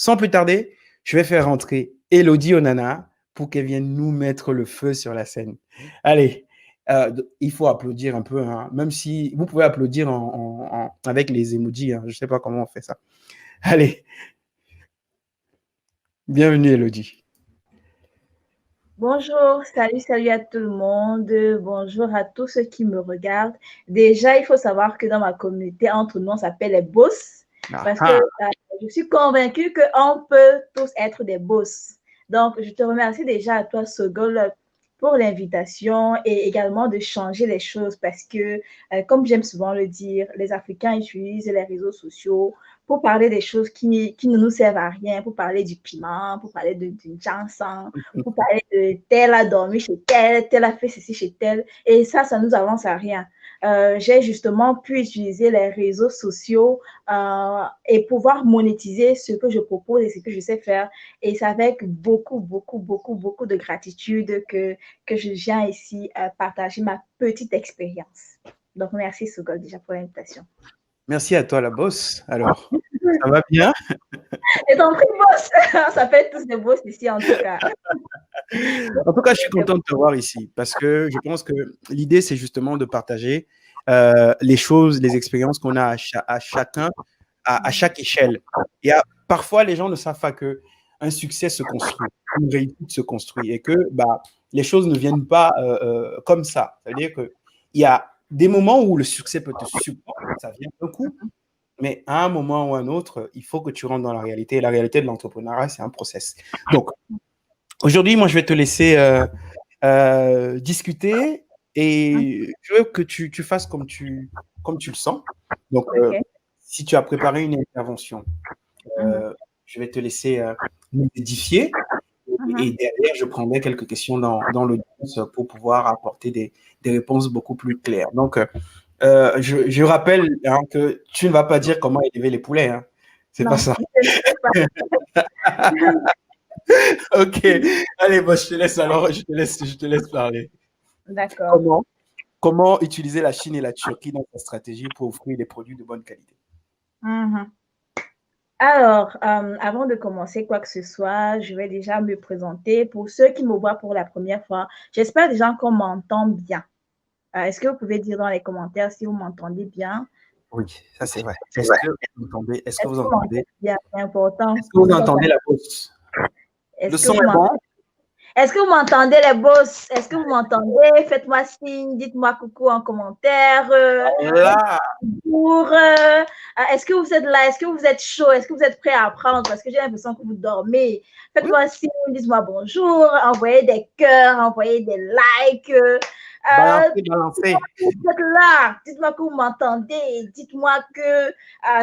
sans plus tarder, je vais faire rentrer Elodie Onana pour qu'elle vienne nous mettre le feu sur la scène. Allez, il faut applaudir un peu, hein, même si vous pouvez applaudir avec les emojis. Hein, je ne sais pas comment on fait ça. Allez, bienvenue Elodie. Bonjour, salut à tout le monde. Bonjour à tous ceux qui me regardent. Déjà, il faut savoir que dans ma communauté, entre nous, on s'appelle les boss parce que je suis convaincue qu'on peut tous être des boss. Donc, je te remercie déjà à toi, Sogol, pour l'invitation et également de changer les choses parce que, comme j'aime souvent le dire, les Africains utilisent les réseaux sociaux pour parler des choses qui ne nous servent à rien, pour parler du piment, pour parler d'une chanson, pour parler de tel a dormi chez tel a fait ceci chez tel, et ça nous avance à rien. J'ai justement pu utiliser les réseaux sociaux et pouvoir monétiser ce que je propose et ce que je sais faire. Et c'est avec beaucoup de gratitude que je viens ici partager ma petite expérience. Donc, merci Sogol déjà pour l'invitation. Merci à toi la boss. Alors, ça va bien? Et ton prix boss, ça fait tous des boss ici en tout cas. En tout cas, je suis content de te voir ici parce que je pense que l'idée, c'est justement de partager les choses, les expériences qu'on a à chacun, à chaque échelle. Et parfois, les gens ne savent pas qu'un succès se construit, une réussite se construit et que les choses ne viennent pas comme ça. C'est-à-dire qu'il y a des moments où le succès peut te supporter, ça vient d'un coup, mais à un moment ou à un autre, il faut que tu rentres dans la réalité. Et la réalité de l'entrepreneuriat, c'est un process. Donc, aujourd'hui, moi, je vais te laisser discuter et je veux que tu fasses comme tu le sens. Donc, si tu as préparé une intervention, je vais te laisser nous édifier et derrière, je prendrai quelques questions dans l'audience pour pouvoir apporter des réponses beaucoup plus claires. Donc, je rappelle que tu ne vas pas dire comment élever les poulets. Hein. C'est pas ça. Ok. Allez, je te laisse alors. Je te laisse parler. D'accord. Comment utiliser la Chine et la Turquie dans ta stratégie pour offrir des produits de bonne qualité? Alors, avant de commencer quoi que ce soit, je vais déjà me présenter. Pour ceux qui me voient pour la première fois, j'espère déjà qu'on m'entend bien. Est-ce que vous pouvez dire dans les commentaires si vous m'entendez bien? Oui, ça c'est vrai. Est-ce que vous entendez bien? C'est important. Est-ce que vous entendez la bosse? Le son est bon? Est-ce que vous m'entendez, les boss? Est-ce que vous m'entendez? Faites-moi signe, dites-moi coucou en commentaire. Est-ce que vous êtes là? Est-ce que vous êtes chaud? Est-ce que vous êtes prêt à apprendre? Parce que j'ai l'impression que vous dormez. Faites-moi signe, dites-moi bonjour, envoyez des cœurs, envoyez des likes. Balancez. Vous êtes là, dites-moi que vous m'entendez, dites-moi que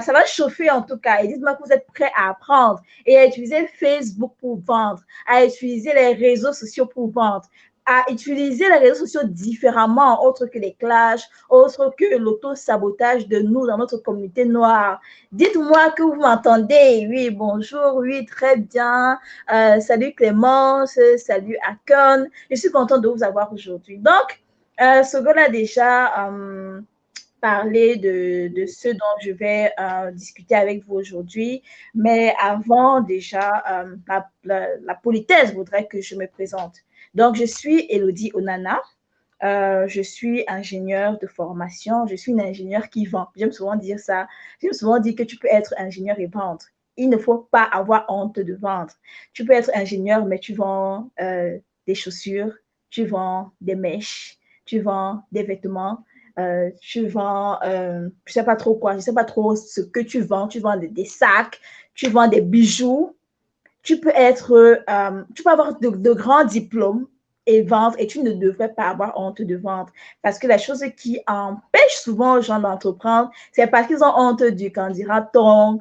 ça va chauffer en tout cas, et dites-moi que vous êtes prêts à apprendre et à utiliser Facebook pour vendre, à utiliser les réseaux sociaux pour vendre, à utiliser les réseaux sociaux différemment, autre que les clashs, autre que l'auto-sabotage de nous dans notre communauté noire. Dites-moi que vous m'entendez. Oui, bonjour, oui, très bien. Salut Clémence, salut Akon. Je suis contente de vous avoir aujourd'hui. Donc, Sogol a déjà parlé de ce dont je vais discuter avec vous aujourd'hui. Mais avant, déjà, la politesse voudrait que je me présente. Donc, je suis Elodie Onana. Je suis ingénieure de formation. Je suis une ingénieure qui vend. J'aime souvent dire ça. J'aime souvent dire que tu peux être ingénieur et vendre. Il ne faut pas avoir honte de vendre. Tu peux être ingénieur, mais tu vends des chaussures, tu vends des mèches, tu vends des vêtements, tu vends, je sais pas trop quoi, je sais pas trop ce que tu vends des sacs, tu vends des bijoux, tu peux avoir de grands diplômes et vendre, et tu ne devrais pas avoir honte de vendre. Parce que la chose qui empêche souvent les gens d'entreprendre, c'est parce qu'ils ont honte du qu'en dira-t-on,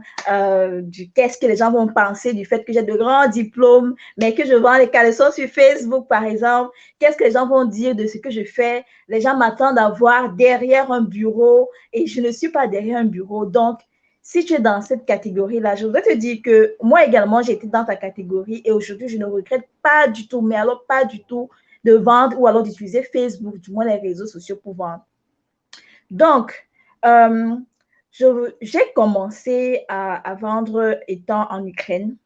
du qu'est-ce que les gens vont penser, du fait que j'ai de grands diplômes, mais que je vends les caleçons sur Facebook, par exemple. Qu'est-ce que les gens vont dire de ce que je fais? Les gens m'attendent à voir derrière un bureau et je ne suis pas derrière un bureau. Donc, si tu es dans cette catégorie-là, je voudrais te dire que moi également, j'ai été dans ta catégorie et aujourd'hui, je ne regrette pas du tout, mais alors pas du tout de vendre ou alors d'utiliser Facebook, du moins les réseaux sociaux pour vendre. Donc, j'ai commencé à vendre étant en Ukraine.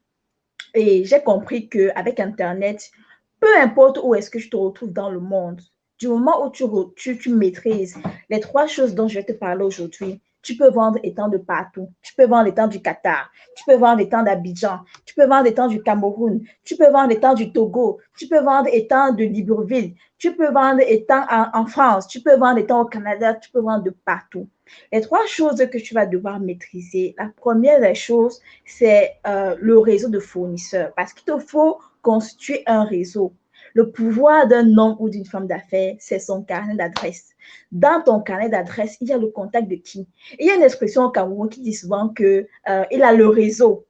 Et j'ai compris qu'avec Internet, peu importe où est-ce que je te retrouve dans le monde, du moment où tu maîtrises les trois choses dont je vais te parler aujourd'hui, tu peux vendre étant de partout. Tu peux vendre étant du Qatar, tu peux vendre étant d'Abidjan, tu peux vendre étant du Cameroun, tu peux vendre étant du Togo, tu peux vendre étant de Libreville, tu peux vendre étant en France, tu peux vendre étant au Canada, tu peux vendre de partout. Les trois choses que tu vas devoir maîtriser, la première des choses, c'est le réseau de fournisseurs parce qu'il te faut constituer un réseau. Le pouvoir d'un homme ou d'une femme d'affaires, c'est son carnet d'adresse. Dans ton carnet d'adresse, il y a le contact de qui? Il y a une expression au Cameroun qui dit souvent qu'il a le réseau.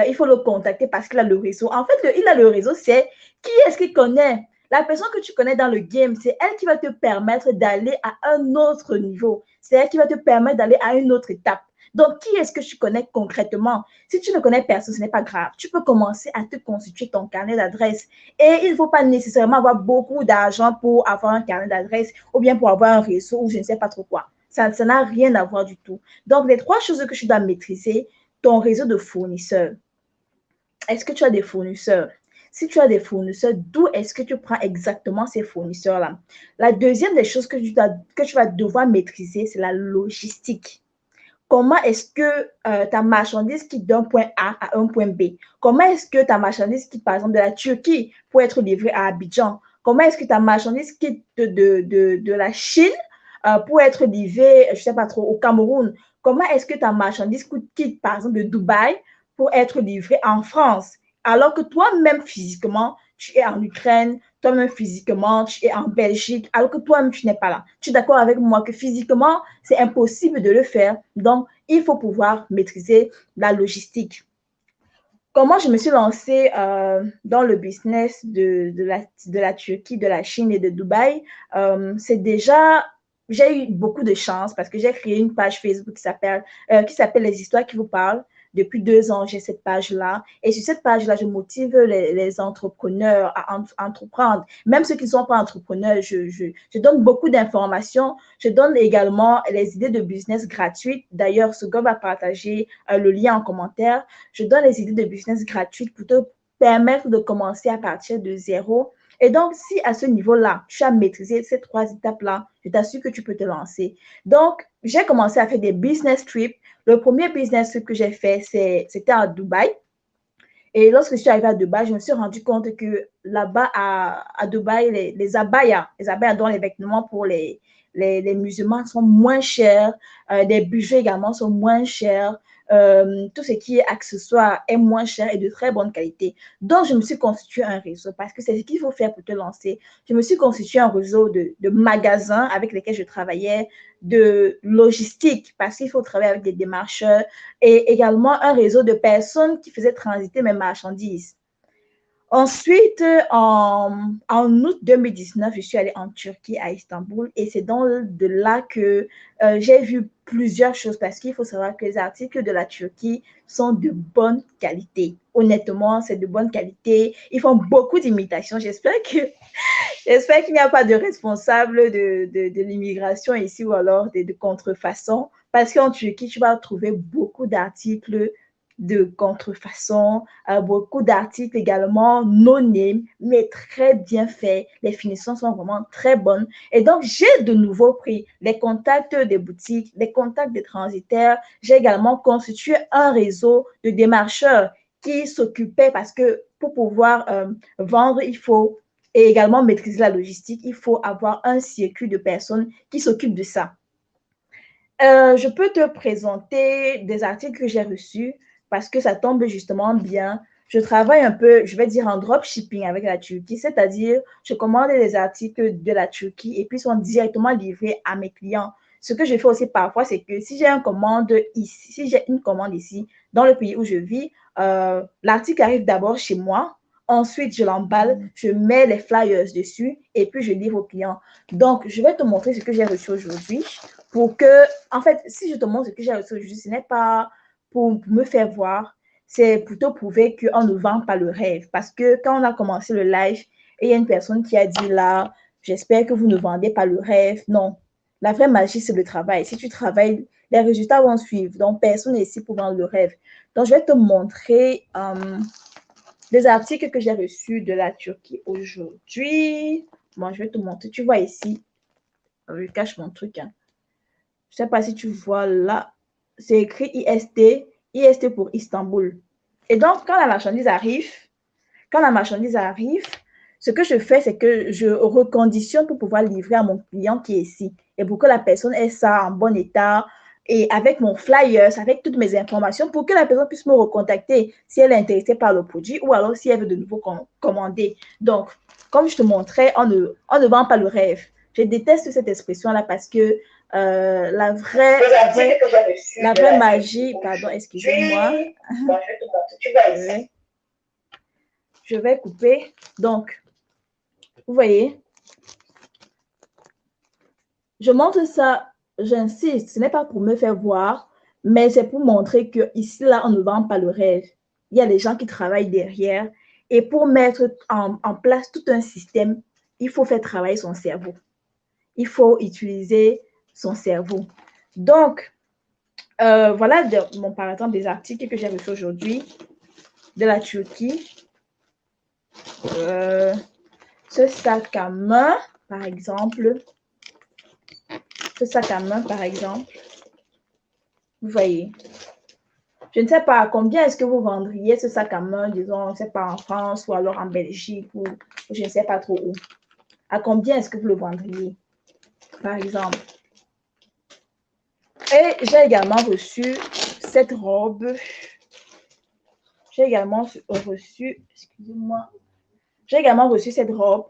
Il faut le contacter parce qu'il a le réseau. En fait, il a le réseau, c'est qui est-ce qu'il connaît? La personne que tu connais dans le game, c'est elle qui va te permettre d'aller à un autre niveau. C'est elle qui va te permettre d'aller à une autre étape. Donc, qui est-ce que tu connais concrètement? Si tu ne connais personne, ce n'est pas grave. Tu peux commencer à te constituer ton carnet d'adresse. Et il ne faut pas nécessairement avoir beaucoup d'argent pour avoir un carnet d'adresse ou bien pour avoir un réseau ou je ne sais pas trop quoi. Ça n'a rien à voir du tout. Donc, les trois choses que tu dois maîtriser, ton réseau de fournisseurs. Est-ce que tu as des fournisseurs? Si tu as des fournisseurs, d'où est-ce que tu prends exactement ces fournisseurs-là? La deuxième des choses que tu vas devoir maîtriser, c'est la logistique. Comment est-ce que ta marchandise quitte d'un point A à un point B? Comment est-ce que ta marchandise quitte, par exemple, de la Turquie pour être livrée à Abidjan? Comment est-ce que ta marchandise quitte de la Chine pour être livrée, je ne sais pas trop, au Cameroun? Comment est-ce que ta marchandise quitte, par exemple, de Dubaï pour être livrée en France? Alors que toi-même, physiquement, tu es en Ukraine, toi-même physiquement, tu es en Belgique, alors que toi-même, tu n'es pas là. Tu es d'accord avec moi que physiquement, c'est impossible de le faire. Donc, il faut pouvoir maîtriser la logistique. Comment je me suis lancée dans le business de la Turquie, de la Chine et de Dubaï, c'est déjà, j'ai eu beaucoup de chance parce que j'ai créé une page Facebook qui s'appelle Les Histoires qui vous parlent. Depuis 2 ans, j'ai cette page-là. Et sur cette page-là, je motive les entrepreneurs à entreprendre. Même ceux qui ne sont pas entrepreneurs, je donne beaucoup d'informations. Je donne également les idées de business gratuites. D'ailleurs, ce gars va partager le lien en commentaire. Je donne les idées de business gratuites pour te permettre de commencer à partir de zéro. Et donc, si à ce niveau-là, tu as maîtrisé ces trois étapes-là, je t'assure que tu peux te lancer. Donc, j'ai commencé à faire des business trips. Le premier business trip que j'ai fait, c'était à Dubaï. Et lorsque je suis arrivée à Dubaï, je me suis rendu compte que là-bas, à Dubaï, les abayas dont les vêtements pour les musulmans sont moins chers, des budgets également sont moins chers, tout ce qui est accessoire est moins cher et de très bonne qualité. Donc, je me suis constitué un réseau parce que c'est ce qu'il faut faire pour te lancer. Je me suis constitué un réseau de magasins avec lesquels je travaillais, de logistique parce qu'il faut travailler avec des démarcheurs et également un réseau de personnes qui faisaient transiter mes marchandises. Ensuite, en août 2019, je suis allée en Turquie, à Istanbul, et c'est de là que j'ai vu plusieurs choses parce qu'il faut savoir que les articles de la Turquie sont de bonne qualité. Honnêtement, c'est de bonne qualité. Ils font beaucoup d'imitations. J'espère qu'il n'y a pas de responsable de l'immigration ici ou alors de contrefaçon parce qu'en Turquie, tu vas trouver beaucoup d'articles de contrefaçon, beaucoup d'articles également non name, mais très bien faits. Les finitions sont vraiment très bonnes. Et donc, j'ai de nouveau pris les contacts des boutiques, les contacts des transitaires. J'ai également constitué un réseau de démarcheurs qui s'occupaient parce que pour pouvoir vendre, il faut et également maîtriser la logistique, il faut avoir un circuit de personnes qui s'occupent de ça. Je peux te présenter des articles que j'ai reçus parce que ça tombe justement bien. Je travaille un peu, je vais dire, en dropshipping avec la Turquie, c'est-à-dire je commande les articles de la Turquie et puis ils sont directement livrés à mes clients. Ce que je fais aussi parfois, c'est que si j'ai une commande ici, dans le pays où je vis, l'article arrive d'abord chez moi. Ensuite, je l'emballe, je mets les flyers dessus et puis je livre aux clients. Donc, je vais te montrer ce que j'ai reçu aujourd'hui pour que, en fait, si je te montre ce que j'ai reçu aujourd'hui, ce n'est pas pour me faire voir, c'est plutôt prouver qu'on ne vend pas le rêve. Parce que quand on a commencé le live, et il y a une personne qui a dit là, j'espère que vous ne vendez pas le rêve. Non, la vraie magie, c'est le travail. Si tu travailles, les résultats vont suivre. Donc, personne n'est ici pour vendre le rêve. Donc, je vais te montrer des articles que j'ai reçus de la Turquie aujourd'hui. Bon, je vais te montrer. Tu vois ici, je cache mon truc. Hein. Je ne sais pas si tu vois là. C'est écrit IST, IST pour Istanbul. Et donc, quand la marchandise arrive, ce que je fais, c'est que je reconditionne pour pouvoir livrer à mon client qui est ici. Et pour que la personne ait ça en bon état, et avec mon flyers, avec toutes mes informations, pour que la personne puisse me recontacter si elle est intéressée par le produit ou alors si elle veut de nouveau commander. Donc, comme je te montrais, on ne vend pas le rêve. Je déteste cette expression-là parce que la vraie magie, pardon, excusez-moi. Je vais couper. Donc, vous voyez, je montre ça, j'insiste, ce n'est pas pour me faire voir, mais c'est pour montrer que ici, là, on ne vend pas le rêve. Il y a des gens qui travaillent derrière et pour mettre en place tout un système, il faut faire travailler son cerveau. Il faut utiliser son cerveau. Donc, voilà, par exemple, des articles que j'ai reçus aujourd'hui de la Turquie. Ce sac à main, par exemple. Vous voyez. Je ne sais pas à combien est-ce que vous vendriez ce sac à main, disons, je ne sais pas, en France ou alors en Belgique ou je ne sais pas trop où. À combien est-ce que vous le vendriez, par exemple? Et j'ai également reçu cette robe. J'ai également reçu cette robe.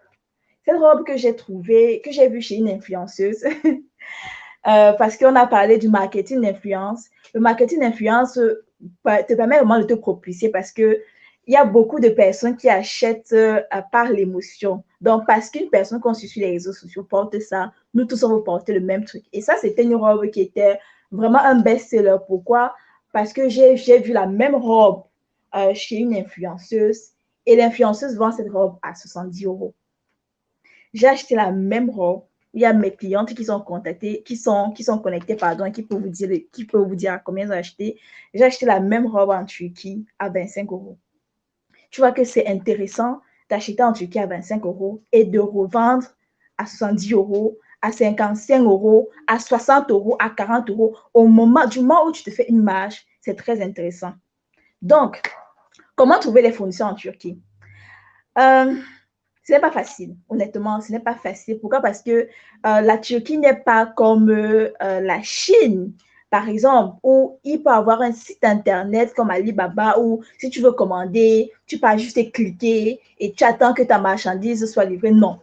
Cette robe que j'ai trouvée, que j'ai vue chez une influenceuse. Parce qu'on a parlé du marketing d'influence. Le marketing d'influence te permet vraiment de te propulser parce qu'il y a beaucoup de personnes qui achètent par l'émotion. Donc, parce qu'une personne qu'on suit sur les réseaux sociaux porte ça, nous tous, on veut porter le même truc. Et ça, c'était une robe qui était vraiment un best-seller. Pourquoi? Parce que j'ai vu la même robe chez une influenceuse et l'influenceuse vend cette robe à 70 €. J'ai acheté la même robe. Il y a mes clientes qui sont contactées, qui sont connectées, pardon, qui peuvent vous dire à combien ils ont acheté. J'ai acheté la même robe en Turquie à 25 €. Tu vois que c'est intéressant d'acheter en Turquie à 25 € et de revendre à 70 €, à 55 €, à 60 €, à 40 € au moment où tu te fais une marge. C'est très intéressant. Donc, comment trouver les fournisseurs en Turquie? Ce n'est pas facile, honnêtement, ce n'est pas facile. Pourquoi? Parce que la Turquie n'est pas comme la Chine, par exemple, où il peut avoir un site internet comme Alibaba où si tu veux commander, tu peux juste cliquer et tu attends que ta marchandise soit livrée. Non.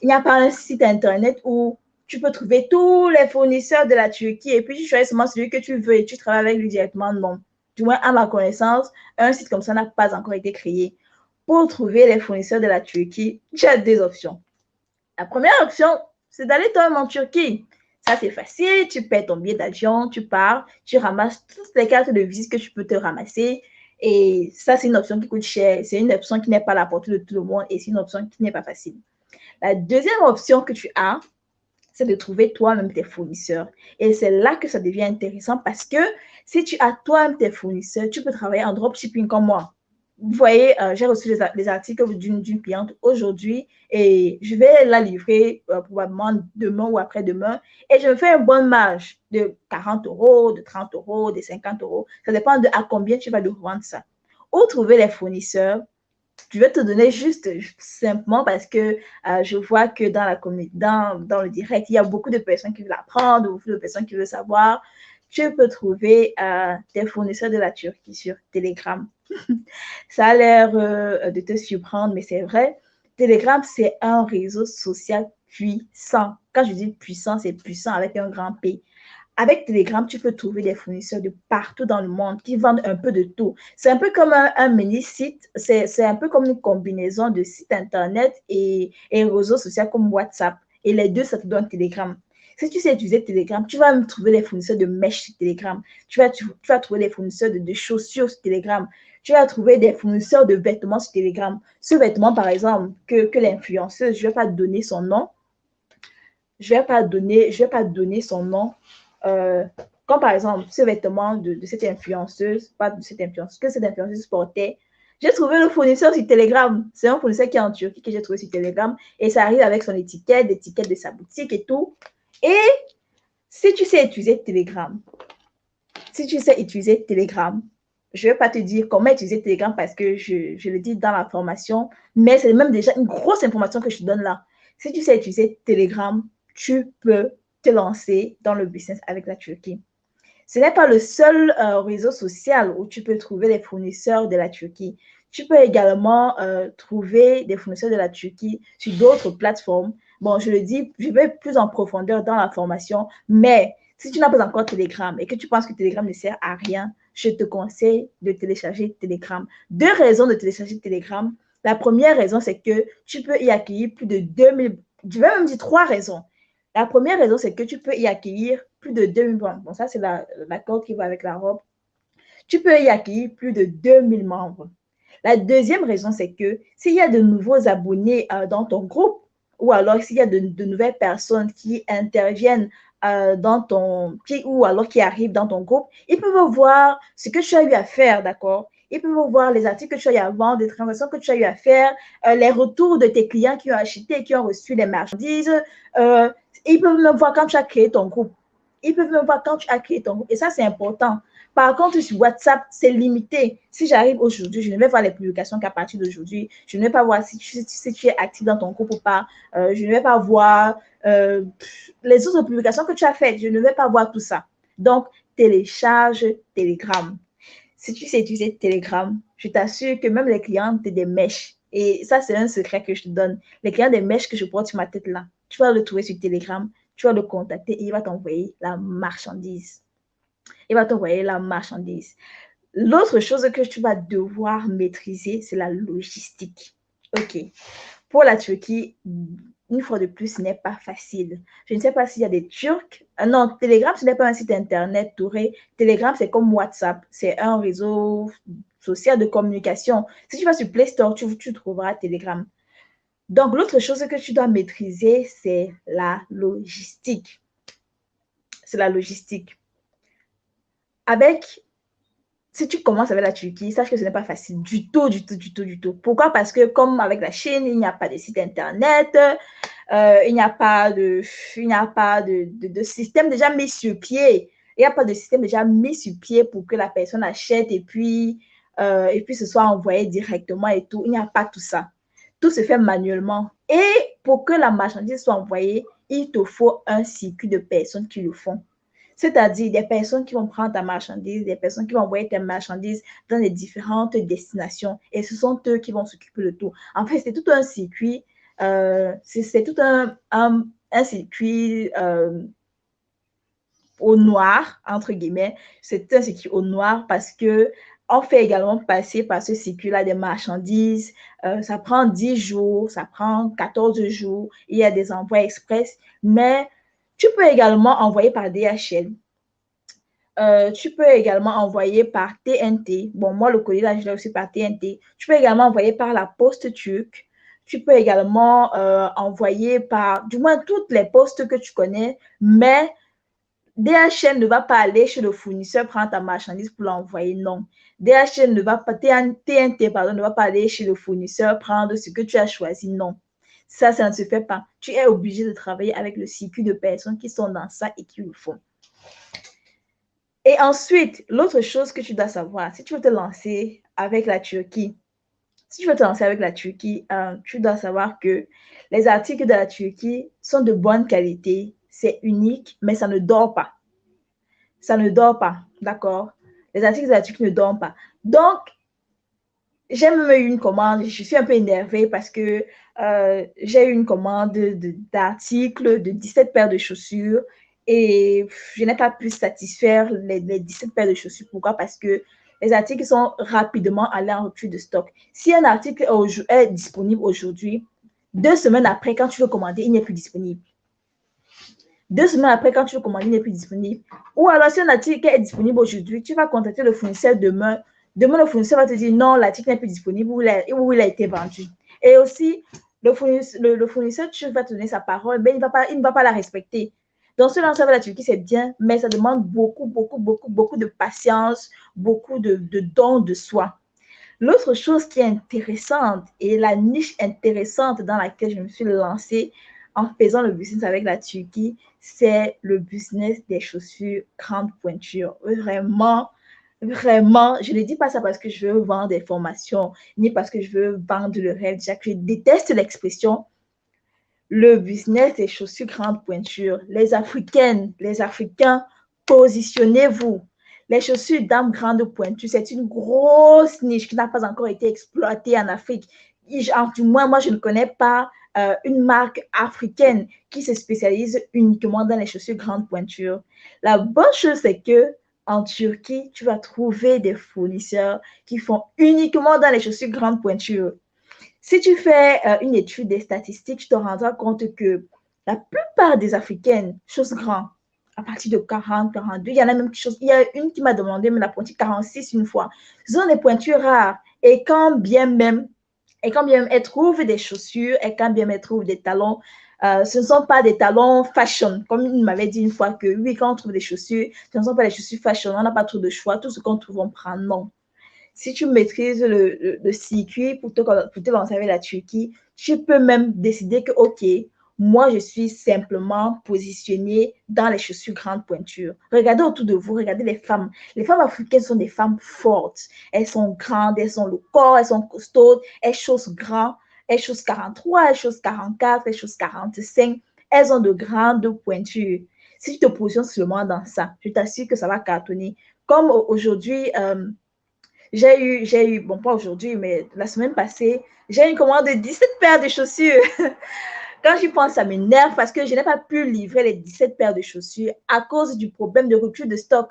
Il n'y a pas un site internet où tu peux trouver tous les fournisseurs de la Turquie et puis tu choisis seulement celui que tu veux et tu travailles avec lui directement. Non. Du moins, à ma connaissance, un site comme ça n'a pas encore été créé. Pour trouver les fournisseurs de la Turquie, tu as deux options. La première option, c'est d'aller toi-même en Turquie. Ça, c'est facile. Tu paies ton billet d'avion, tu pars, tu ramasses toutes les cartes de visite que tu peux te ramasser. Et ça, c'est une option qui coûte cher. C'est une option qui n'est pas à la portée de tout le monde et c'est une option qui n'est pas facile. La deuxième option que tu as, c'est de trouver toi-même tes fournisseurs. Et c'est là que ça devient intéressant parce que si tu as toi-même tes fournisseurs, tu peux travailler en dropshipping comme moi. Vous voyez, j'ai reçu les articles d'une cliente aujourd'hui et je vais la livrer probablement demain ou après-demain et je me fais une bonne marge de 40 €, de 30 €, de 50 €. Ça dépend de à combien tu vas le vendre ça. Où trouver les fournisseurs? Je vais te donner juste simplement parce que je vois que dans le direct, il y a beaucoup de personnes qui veulent apprendre, beaucoup de personnes qui veulent savoir. Tu peux trouver des fournisseurs de la Turquie sur Telegram. Ça a l'air de te surprendre, mais c'est vrai. Telegram, c'est un réseau social puissant. Quand je dis puissant, c'est puissant avec un grand P. Avec Telegram, tu peux trouver des fournisseurs de partout dans le monde qui vendent un peu de tout. C'est un peu comme un mini-site, c'est un peu comme une combinaison de site internet et réseaux sociaux comme WhatsApp. Et les deux, ça te donne Telegram. Si tu sais utiliser Telegram, tu vas même trouver des fournisseurs de mèches sur Telegram. Tu vas trouver des fournisseurs de chaussures sur Telegram. Tu vas trouver des fournisseurs de vêtements sur Telegram. Ce vêtement, par exemple, que l'influenceuse, je ne vais pas donner son nom. Je ne vais pas donner son nom. Comme par exemple, ce vêtement de cette influenceuse, pas de cette influenceuse, que cette influenceuse portait, J'ai trouvé le fournisseur sur Telegram. C'est un fournisseur qui est en Turquie que j'ai trouvé sur Telegram. Et ça arrive avec son étiquette, l'étiquette de sa boutique et tout. Et si tu sais utiliser Telegram, je ne vais pas te dire comment utiliser Telegram parce que je le dis dans la formation, mais c'est même déjà une grosse information que je te donne là. Si tu sais utiliser Telegram, tu peux te lancer dans le business avec la Turquie. Ce n'est pas le seul réseau social où tu peux trouver les fournisseurs de la Turquie. Tu peux également trouver des fournisseurs de la Turquie sur d'autres plateformes. Bon, je le dis, je vais plus en profondeur dans la formation, mais si tu n'as pas encore Telegram et que tu penses que Telegram ne sert à rien, je te conseille de télécharger Telegram. 2 raisons de télécharger Telegram. La première raison, c'est que tu peux y accueillir plus de 2000, je vais même dire 3 raisons. La première raison, c'est que tu peux y accueillir plus de 2000 membres. Bon, ça, c'est l'accord qui va avec la robe. Tu peux y accueillir plus de 2000 membres. La deuxième raison, c'est que s'il y a de nouveaux abonnés dans ton groupe, ou alors s'il y a de nouvelles personnes qui interviennent ou alors qui arrivent dans ton groupe, ils peuvent voir ce que tu as eu à faire, d'accord? Ils peuvent voir les articles que tu as eu à vendre, les transactions que tu as eu à faire, les retours de tes clients qui ont acheté et qui ont reçu les marchandises. Ils peuvent même voir quand tu as créé ton groupe. Ils peuvent même voir quand tu as créé ton groupe. Et ça, c'est important. Par contre, sur WhatsApp, c'est limité. Si j'arrive aujourd'hui, je ne vais voir les publications qu'à partir d'aujourd'hui. Je ne vais pas voir si tu es actif dans ton groupe ou pas. Je ne vais pas voir les autres publications que tu as faites. Je ne vais pas voir tout ça. Donc, télécharge Telegram. Si tu sais utiliser Telegram, je t'assure que même les clients ont des mèches. Et ça, c'est un secret que je te donne. Les clients des mèches que je porte sur ma tête là, tu vas le trouver sur Telegram, tu vas le contacter et il va t'envoyer la marchandise. Il va t'envoyer la marchandise. L'autre chose que tu vas devoir maîtriser, c'est la logistique. OK. Pour la Turquie, une fois de plus, ce n'est pas facile. Je ne sais pas s'il y a des Turcs. Non, Telegram, ce n'est pas un site internet, Touré. Telegram, c'est comme WhatsApp. C'est un réseau social de communication. Si tu vas sur Play Store, tu trouveras Telegram. Donc, l'autre chose que tu dois maîtriser, c'est la logistique. C'est la logistique. Si tu commences avec la Turquie, sache que ce n'est pas facile du tout. Pourquoi? Parce que comme avec la Chine, il n'y a pas de site internet, il n'y a pas de système déjà mis sur pied. Il n'y a pas de système déjà mis sur pied pour que la personne achète et puis ce soit envoyé directement et tout. Il n'y a pas tout ça. Tout se fait manuellement. Et pour que la marchandise soit envoyée, il te faut un circuit de personnes qui le font. C'est-à-dire des personnes qui vont prendre ta marchandise, des personnes qui vont envoyer ta marchandise dans les différentes destinations. Et ce sont eux qui vont s'occuper de tout. En fait, c'est tout un circuit. C'est tout un circuit au noir, entre guillemets. C'est un circuit au noir parce que on fait également passer par ce circuit-là des marchandises. Ça prend 10 jours, ça prend 14 jours. Il y a des envois express. Mais tu peux également envoyer par DHL. Tu peux également envoyer par TNT. Bon, moi, le colis, là, je l'ai aussi par TNT. Tu peux également envoyer par la poste turque. Tu peux également envoyer par, du moins, toutes les postes que tu connais. Mais DHL ne va pas aller chez le fournisseur prendre ta marchandise pour l'envoyer. Non. DHL ne va pas, TNT, pardon, ne va pas aller chez le fournisseur prendre ce que tu as choisi. Non. Ça ne se fait pas. Tu es obligé de travailler avec le circuit de personnes qui sont dans ça et qui le font. Et ensuite, l'autre chose que tu dois savoir, si tu veux te lancer avec la Turquie, tu dois savoir que les articles de la Turquie sont de bonne qualité, c'est unique, mais ça ne dort pas. Ça ne dort pas, d'accord? Les articles de la Turquie ne dorment pas. Donc, j'ai même eu une commande, je suis un peu énervée parce que j'ai eu une commande d'articles de 17 paires de chaussures et je n'ai pas pu satisfaire les 17 paires de chaussures. Pourquoi? Parce que les articles sont rapidement allés en rupture de stock. Si un article est disponible aujourd'hui, 2 semaines après, quand tu veux commander, il n'est plus disponible. 2 semaines après, quand tu veux commander, il n'est plus disponible. Ou alors, si un article est disponible aujourd'hui, tu vas contacter le fournisseur demain. Demain, le fournisseur va te dire non, l'article n'est plus disponible ou il a été vendu. Et aussi, le fournisseur, tu vas te donner sa parole, mais il ne va pas la respecter. Donc, se lancer avec la Turquie, c'est bien, mais ça demande beaucoup de patience, beaucoup de dons de soi. L'autre chose qui est intéressante et la niche intéressante dans laquelle je me suis lancée en faisant le business avec la Turquie, c'est le business des chaussures grande pointure. Vraiment, vraiment, je ne dis pas ça parce que je veux vendre des formations, ni parce que je veux vendre le rêve. Déjà que je déteste l'expression le business des chaussures grande pointure. Les Africaines, les Africains, positionnez-vous. Les chaussures dames grande pointure, c'est une grosse niche qui n'a pas encore été exploitée en Afrique. Du moins, moi, je ne connais pas une marque africaine qui se spécialise uniquement dans les chaussures grande pointure. La bonne chose, c'est que en Turquie, tu vas trouver des fournisseurs qui font uniquement dans les chaussures grande pointure. Si tu fais une étude des statistiques, tu te rendras compte que la plupart des Africaines, chose grand, à partir de 40, 42, il y en a même quelque chose. Il y a une qui m'a demandé, mais la pointure 46 une fois. Ce sont des pointures rares. Et quand bien même elles trouvent des chaussures, et quand bien même elles trouvent des talons, ce ne sont pas des talons fashion. Comme il m'avait dit une fois que oui, quand on trouve des chaussures, ce ne sont pas des chaussures fashion. On n'a pas trop de choix. Tout ce qu'on trouve, on prend. Non. Si tu maîtrises le circuit pour te lancer avec la Turquie, tu peux même décider que, OK, moi, je suis simplement positionnée dans les chaussures grande pointure. Regardez autour de vous, regardez les femmes. Les femmes africaines sont des femmes fortes. Elles sont grandes, elles ont le corps, elles sont costaudes, elles chaussent grand, elles chaussent 43, elles chaussent 44, elles chaussent 45. Elles ont de grandes pointures. Si tu te positionnes seulement dans ça, je t'assure que ça va cartonner. Comme aujourd'hui, j'ai eu, bon, pas aujourd'hui, mais la semaine passée, j'ai une commande de 17 paires de chaussures. Quand j'y pense, ça m'énerve parce que je n'ai pas pu livrer les 17 paires de chaussures à cause du problème de rupture de stock.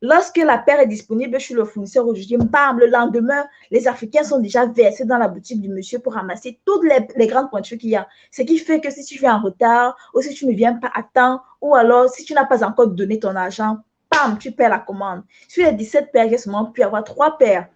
Lorsque la paire est disponible chez le fournisseur aujourd'hui, bam, le lendemain, les Africains sont déjà versés dans la boutique du monsieur pour ramasser toutes les grandes pointures qu'il y a. Ce qui fait que si tu viens en retard ou si tu ne viens pas à temps ou alors si tu n'as pas encore donné ton argent, bam, tu perds la commande. Sur les 17 paires, j'ai seulement pu avoir 3 paires.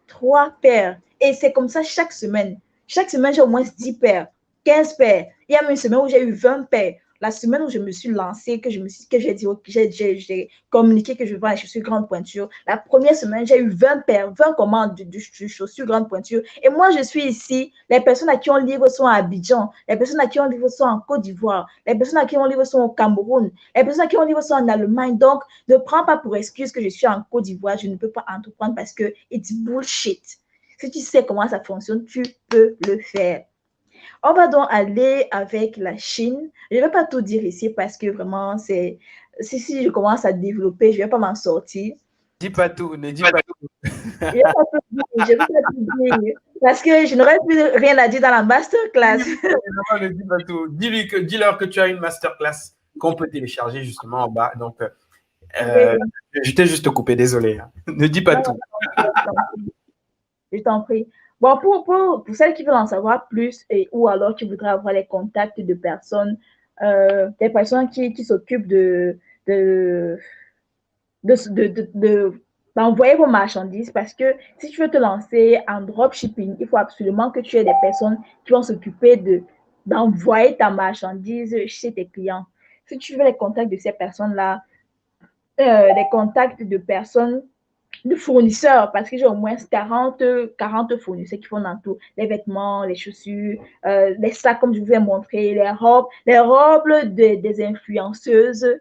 3 paires. Et c'est comme ça chaque semaine. Chaque semaine, j'ai au moins 10 paires, 15 paires. Il y a même une semaine où j'ai eu 20 paires. La semaine où je me suis lancée, que j'ai dit, j'ai communiqué que je vends les chaussures grande pointure. La première semaine, j'ai eu 20 paires, 20 commandes de chaussures grande pointure. Et moi, je suis ici. Les personnes à qui on livre sont à Abidjan. Les personnes à qui on livre sont en Côte d'Ivoire. Les personnes à qui on livre sont au Cameroun. Les personnes à qui on livre sont en Allemagne. Donc, ne prends pas pour excuse que je suis en Côte d'Ivoire, je ne peux pas entreprendre parce que it's bullshit. Si tu sais comment ça fonctionne, tu peux le faire. On va donc aller avec la Chine. Je ne vais pas tout dire ici parce que vraiment, si je commence à développer, je ne vais pas m'en sortir. Dis pas tout, ne dis pas tout. Je ne vais pas tout dire, je vais pas tout dire parce que je n'aurais plus rien à dire dans la masterclass. Ne dis pas tout. Dis-leur que tu as une masterclass qu'on peut télécharger justement en bas. Donc, je t'ai juste coupé, désolé. Ne dis pas tout. Je t'en prie. Bon, pour celles qui veulent en savoir plus ou alors qui voudraient avoir les contacts de personnes, des personnes qui s'occupent d'envoyer vos marchandises parce que si tu veux te lancer en dropshipping, il faut absolument que tu aies des personnes qui vont s'occuper d'envoyer ta marchandise chez tes clients. Si tu veux les contacts de ces personnes-là, les contacts de personnes de fournisseurs parce que j'ai au moins 40 fournisseurs qui font dans tout. Les vêtements, les chaussures, les sacs comme je vous ai montré, les robes des influenceuses.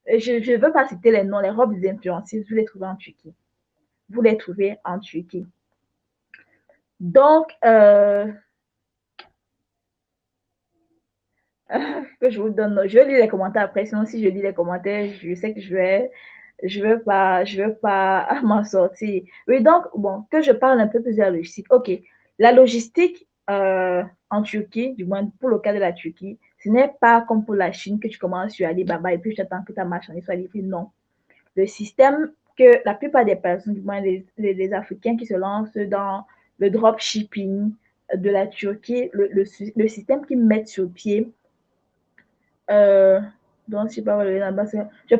Je ne veux pas citer les noms, les robes des influenceuses, vous les trouvez en Turquie. Vous les trouvez en Turquie. Donc, que je vous donne, je vais lire les commentaires après, sinon si je lis les commentaires, je sais que je veux pas m'en sortir. Oui, donc, bon, que je parle un peu plus de la logistique. OK. La logistique en Turquie, du moins pour le cas de la Turquie, ce n'est pas comme pour la Chine que tu commences sur Alibaba et puis tu attends que ta marchandise soit livrée. Non. Le système que la plupart des personnes, du moins les Africains qui se lancent dans le dropshipping de la Turquie, le système qu'ils mettent sur pied, donc, je sais pas, je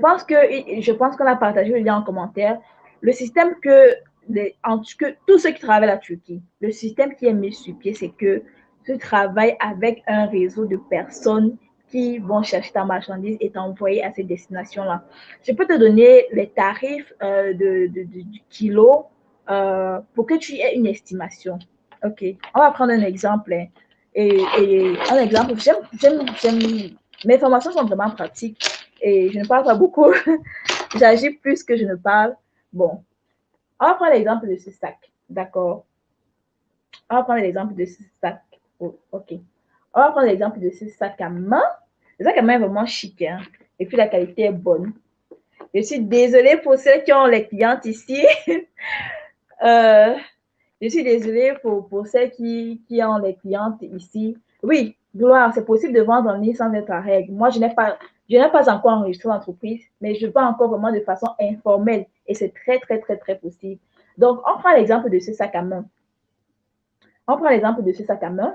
pense qu'on a partagé le lien en commentaire. Le système que tous ceux qui travaillent à la Turquie, le système qui est mis sur pied, c'est que tu travailles avec un réseau de personnes qui vont chercher ta marchandise et t'envoyer à ces destinations-là. Je peux te donner les tarifs du kilo pour que tu aies une estimation. Ok, on va prendre un exemple. Hein. Et un exemple, mes formations sont vraiment pratiques et je ne parle pas beaucoup. J'agis plus que je ne parle. Bon, on va prendre l'exemple de ce sac. D'accord. On va prendre l'exemple de ce sac. Oh, ok. On va prendre l'exemple de ce sac à main. Le sac à main est vraiment chic. Hein? Et puis la qualité est bonne. Je suis désolée pour ceux qui ont les clientes ici. euh, je suis désolée pour ceux qui ont les clientes ici. Oui, Gloire, c'est possible de vendre en ligne sans être à règle. Moi, je n'ai pas encore enregistré l'entreprise, mais je vends encore vraiment de façon informelle et c'est très, très, très, très possible. Donc, on prend l'exemple de ce sac à main. On prend l'exemple de ce sac à main.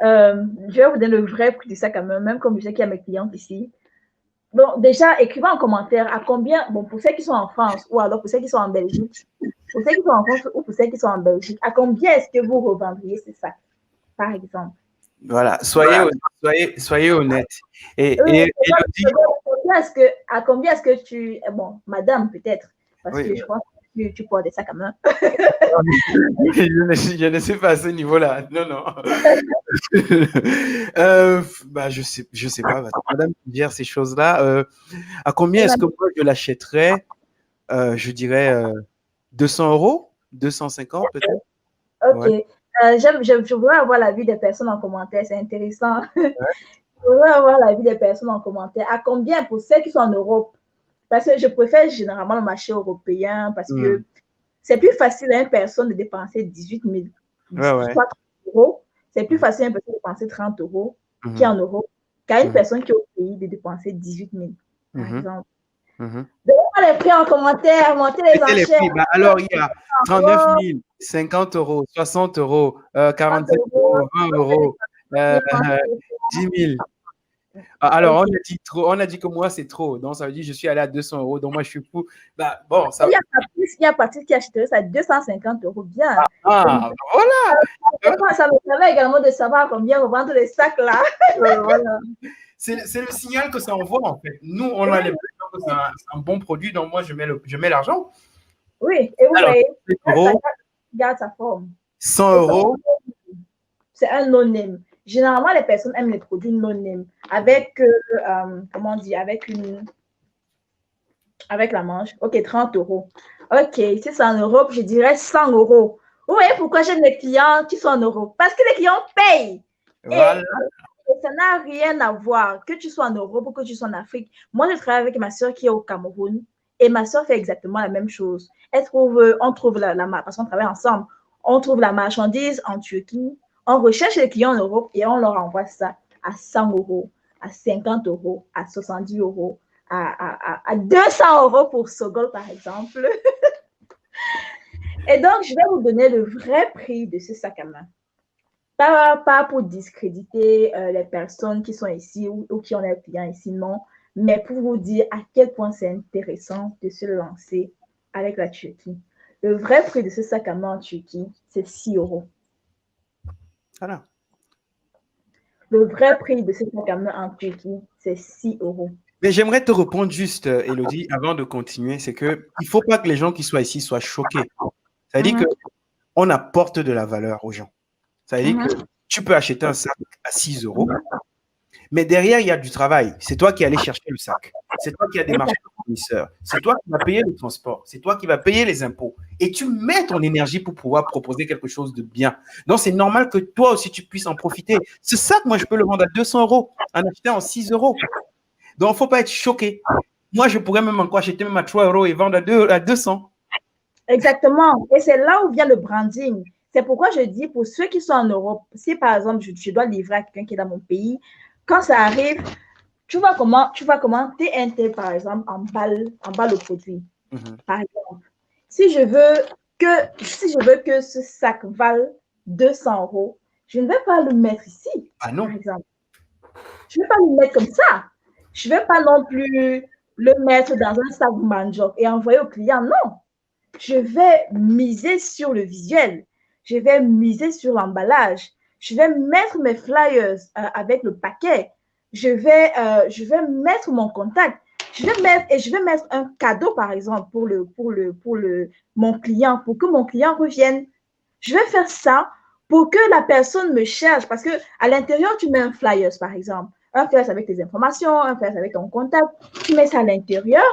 Je vais vous donner le vrai prix du sac à main, même comme je sais qu'il y a mes clientes ici. Bon, déjà, écrivez en commentaire à combien, bon, pour ceux qui sont en France ou alors pour ceux qui sont en Belgique, pour ceux qui sont en France ou pour ceux qui sont en Belgique, à combien est-ce que vous revendriez ce sac, par exemple? Voilà, soyez honnête. Et Elodie, à combien est-ce que tu, bon, madame peut-être, parce oui, que je pense que tu portes des sacs à main. je ne sais pas à ce niveau-là. Non, non. Bah, je sais pas. Madame qui gère ces choses-là. À combien est-ce que moi je l'achèterais? Je dirais 200 €, 250 peut-être. Ok. Ouais. Je voudrais avoir l'avis des personnes en commentaire, c'est intéressant. Je voudrais avoir l'avis des personnes en commentaire. À combien pour ceux qui sont en Europe? Parce que je préfère généralement le marché européen parce que Mm. c'est plus facile à une personne de dépenser 18 000, Ouais, ouais. soit 30 euros. C'est plus facile à une personne de dépenser 30 euros qui est en Mhm. Europe qu'à une Mhm. personne qui est au pays de dépenser 18 000, par Mhm. exemple. Mhm. Donnez-moi les prix en commentaire, montez les Mettez les enchères. prix. Bah, alors, il y a 39 euros, 000, 50 €, 60 €, 30 47 euros, €, 20 €, euh, 10 000. Alors, Ok. on a dit que moi, c'est trop. Donc, ça veut dire que je suis allé à 200 €. Donc, moi, je suis fou. Bah, bon, ça. Il y a Patrice qui achèterait ça à 250 euros. Bien. Ah, voilà. Ça me permet également de savoir combien revendre les sacs là. Voilà. C'est le signal que ça envoie, en fait. Nous, on a l'impression que c'est un bon produit. Donc, moi, je mets l'argent. Oui, et vous Alors, voyez, 7 ça €, garde sa forme. 100 Et €. c'est un no-name. Généralement, les personnes aiment les produits no-name avec, comment dire, avec la manche. Ok, 30 euros. Ok, si c'est en Europe, je dirais 100 euros. Vous voyez pourquoi j'aime les clients qui sont en Europe? Parce que les clients payent. Voilà. Et ça n'a rien à voir, que tu sois en Europe ou que tu sois en Afrique. Moi, je travaille avec ma soeur qui est au Cameroun et ma soeur fait exactement la même chose. On trouve parce qu'on travaille ensemble, on trouve la marchandise en Turquie, on recherche les clients en Europe et on leur envoie ça à 100 euros, à 50 euros, à 70 euros, à 200 euros pour Sogol, par exemple. Et donc, je vais vous donner le vrai prix de ce sac à main. Pas pour discréditer les personnes qui sont ici ou qui ont les clients ici, non, mais pour vous dire à quel point c'est intéressant de se lancer avec la Turquie. Le vrai prix de ce sac à main en Turquie, c'est 6 euros. Voilà. Le vrai prix de ce sac à main en Turquie, c'est 6 euros. Mais j'aimerais te répondre juste, Elodie, avant de continuer. C'est qu'il ne faut pas que les gens qui soient ici soient choqués. Ça veut dire qu'on apporte de la valeur aux gens. Ça veut dire que tu peux acheter un sac à 6 €, mais derrière, il y a du travail. C'est toi qui allais chercher le sac. C'est toi qui as démarché le fournisseur. C'est toi qui vas payer le transport. C'est toi qui vas payer les impôts. Et tu mets ton énergie pour pouvoir proposer quelque chose de bien. Donc, c'est normal que toi aussi, tu puisses en profiter. Ce sac, moi, je peux le vendre à 200 €, en achetant en 6 €. Donc, il ne faut pas être choqué. Moi, je pourrais même encore acheter même à 3 € et vendre à 200. Exactement. Et c'est là où vient le branding. C'est pourquoi je dis pour ceux qui sont en Europe, si par exemple je dois livrer à quelqu'un qui est dans mon pays, quand ça arrive, tu vois comment T1T, par exemple, emballe le produit. Par exemple, si je veux que ce sac vale 200 euros, je ne vais pas le mettre ici, Ah par non. exemple. Je ne vais pas le mettre comme ça. Je ne vais pas non plus le mettre dans un sac manjoc et envoyer au client. Non. Je vais miser sur le visuel. Je vais miser sur l'emballage. Je vais mettre mes flyers avec le paquet. Je vais mettre mon contact. je vais mettre un cadeau, par exemple, mon client, pour que mon client revienne. Je vais faire ça pour que la personne me cherche. Parce que à l'intérieur, tu mets un flyer, par exemple. Un flyer avec tes informations, un flyer avec ton contact. Tu mets ça à l'intérieur.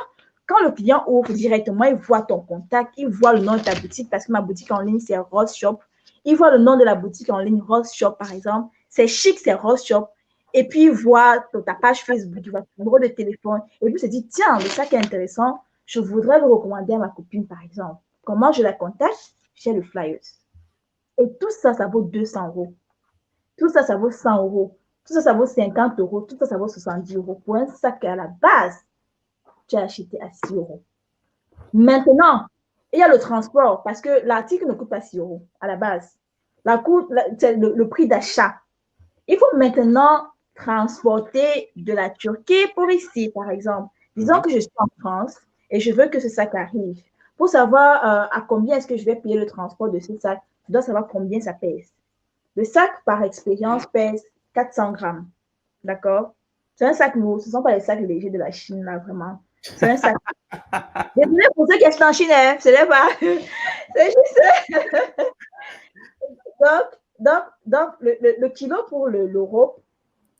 Quand le client ouvre directement, il voit ton contact, il voit le nom de ta boutique, parce que ma boutique en ligne, c'est Rose Shop. Il voit le nom de la boutique en ligne, Rose Shop, par exemple. C'est chic, c'est Rose Shop. Et puis, il voit ta page Facebook, il voit ton numéro de téléphone. Et puis, il se dit, tiens, mais ça qui est intéressant, je voudrais le recommander à ma copine, par exemple. Comment je la contacte? J'ai le flyers. Et tout ça, ça vaut 200 euros. Tout ça, ça vaut 100 euros. Tout ça, ça vaut 50 euros. Tout ça, ça vaut 70 euros. Pour un sac à la base, tu as acheté à 6 euros. Maintenant, il y a le transport parce que l'article ne coûte pas 6 euros à la base. C'est le prix d'achat. Il faut maintenant transporter de la Turquie pour ici, par exemple. Disons que je suis en France et je veux que ce sac arrive. Pour savoir à combien est-ce que je vais payer le transport de ce sac, je dois savoir combien ça pèse. Le sac, par expérience, pèse 400 grammes. D'accord? C'est un sac lourd. Ce ne sont pas les sacs légers de la Chine, là, vraiment. C'est un sac. Désolé pour ceux qui achètent en Chine, hein. Ce n'est pas. C'est juste. Donc le kilo pour l'euro,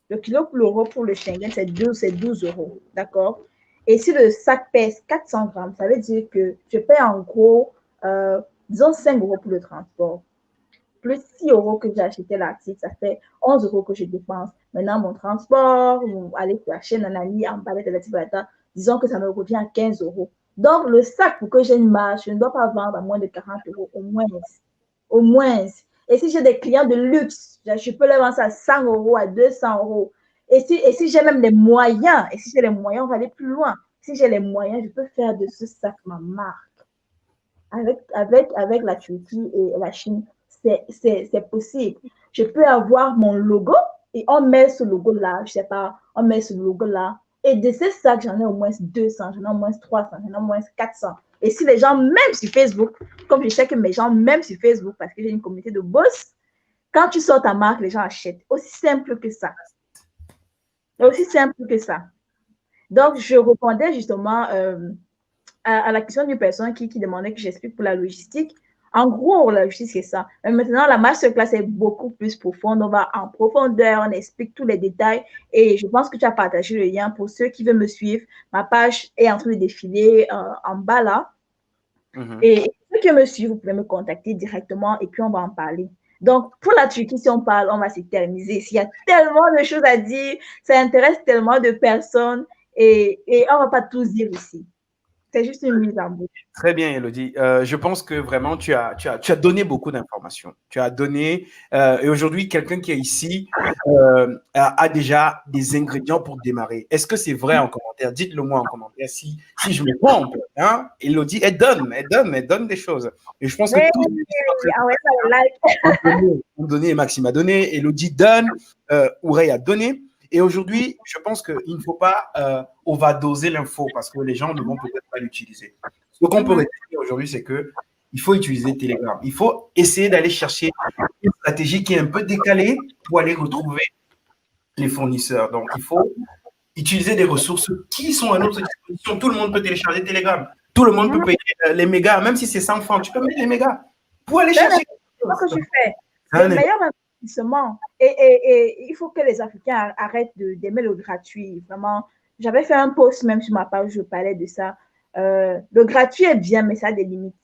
le kilo pour l'euro pour le Schengen, c'est 12 euros. D'accord? Et si le sac pèse 400 grammes, ça veut dire que je paie en gros, disons 5 euros pour le transport. Plus 6 euros que j'ai acheté l'article, ça fait 11 euros que je dépense. Maintenant, mon transport, aller chercher nanani, emballer, disons que ça me revient à 15 euros. Donc, le sac, pour que j'ai une marge, je ne dois pas vendre à moins de 40 euros, au moins. Au moins. Et si j'ai des clients de luxe, je peux les vendre à 100 euros, à 200 euros. Et si j'ai même les moyens, on va aller plus loin. Si j'ai les moyens, je peux faire de ce sac ma marque. Avec la Turquie et la Chine, c'est possible. Je peux avoir mon logo et on met ce logo-là, je sais pas, on met ce logo-là. Et de ces sacs, j'en ai au moins 200, j'en ai au moins 300, j'en ai au moins 400. Et si les gens, même sur Facebook, comme je sais que mes gens, même sur Facebook, parce que j'ai une communauté de boss, quand tu sors ta marque, les gens achètent. Aussi simple que ça. Aussi simple que ça. Donc, je répondais justement à la question d'une personne qui demandait que j'explique pour la logistique. En gros, la logistique, c'est ça. Mais maintenant, la masterclass est beaucoup plus profonde. On va en profondeur, on explique tous les détails. Et je pense que tu as partagé le lien pour ceux qui veulent me suivre. Ma page est en train de défiler en bas là. Et ceux qui me suivent, vous pouvez me contacter directement et puis on va en parler. Donc, pour la Turquie, si on parle, on va s'éterniser. S'il y a tellement de choses à dire, ça intéresse tellement de personnes et on ne va pas tous dire ici. C'est juste une mise en bouche. Très bien, Elodie. Je pense que vraiment, tu as donné beaucoup d'informations. Tu as donné, et aujourd'hui, quelqu'un qui est ici a déjà des ingrédients pour démarrer. Est-ce que c'est vrai en commentaire? Dites-le moi en commentaire si je me trompe. Hein? Elodie, elle donne des choses. Et je pense que tous donné, Maxime a donné, Elodie donne, Ourey a donné. Et aujourd'hui, je pense qu'il ne faut pas overdoser l'info parce que les gens ne vont peut-être pas l'utiliser. Ce qu'on peut retenir aujourd'hui, c'est qu'il faut utiliser Telegram. Il faut essayer d'aller chercher une stratégie qui est un peu décalée pour aller retrouver les fournisseurs. Donc, il faut utiliser des ressources qui sont à notre disposition. Tout le monde peut télécharger Telegram. Tout le monde peut payer les mégas, même si c'est 100 francs. Tu peux mettre les mégas pour aller chercher. C'est ce que tu fais. C'est le meilleur investissement. Et il faut que les Africains arrêtent d'aimer le gratuit. Vraiment, j'avais fait un post même sur ma page où je parlais de ça. Le gratuit est bien, mais ça a des limites.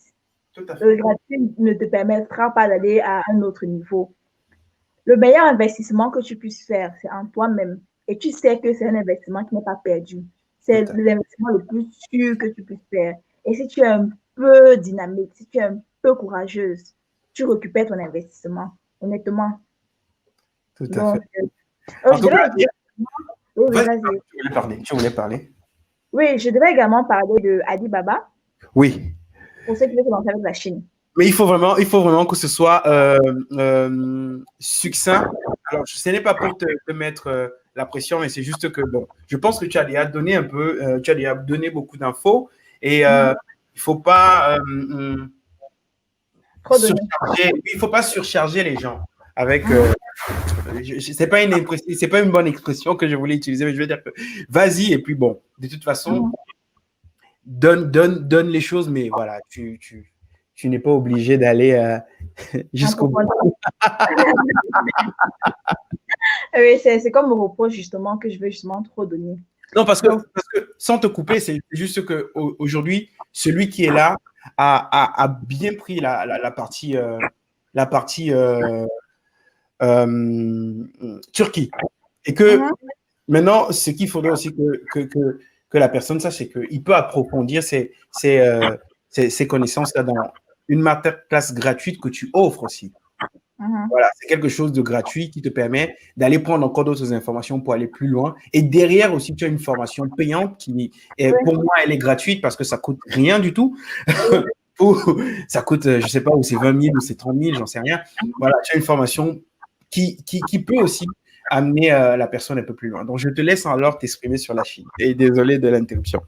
Le gratuit ne te permettra pas d'aller à un autre niveau. Le meilleur investissement que tu puisses faire, c'est en toi-même. Et tu sais que c'est un investissement qui n'est pas perdu. C'est l'investissement le plus sûr que tu puisses faire. Et si tu es un peu dynamique, si tu es un peu courageuse, tu récupères ton investissement, honnêtement. Tout à fait. Tu voulais parler. Oui, je devais également parler de Alibaba. Oui. Pour ceux qui veulent commencer avec la Chine. Mais il faut vraiment que ce soit succinct. Alors, ce n'est pas pour te mettre la pression, mais c'est juste que, bon, je pense que tu as déjà donné un peu, tu as déjà donné beaucoup d'infos et il ne faut pas surcharger les gens. avec c'est pas une bonne expression que je voulais utiliser, mais je veux dire que vas-y et puis bon, de toute façon, donne les choses, mais voilà, tu n'es pas obligé d'aller jusqu'au bout. Oui, c'est comme mon reproche justement que je veux justement trop donner. Non, parce que sans te couper, c'est juste que aujourd'hui, celui qui est là a bien pris la partie Turquie. Et que maintenant, ce qu'il faudrait aussi que la personne sache, c'est qu'il peut approfondir ses connaissances là dans une masterclass gratuite que tu offres aussi. Voilà, c'est quelque chose de gratuit qui te permet d'aller prendre encore d'autres informations pour aller plus loin. Et derrière aussi, tu as une formation payante qui, pour moi, elle est gratuite parce que ça coûte rien du tout. Ça coûte, je ne sais pas, ou c'est 20 000 ou c'est 30 000, j'en sais rien. Voilà, tu as une formation qui peut aussi amener la personne un peu plus loin. Donc, je te laisse alors t'exprimer sur la Chine. Et désolé de l'interruption.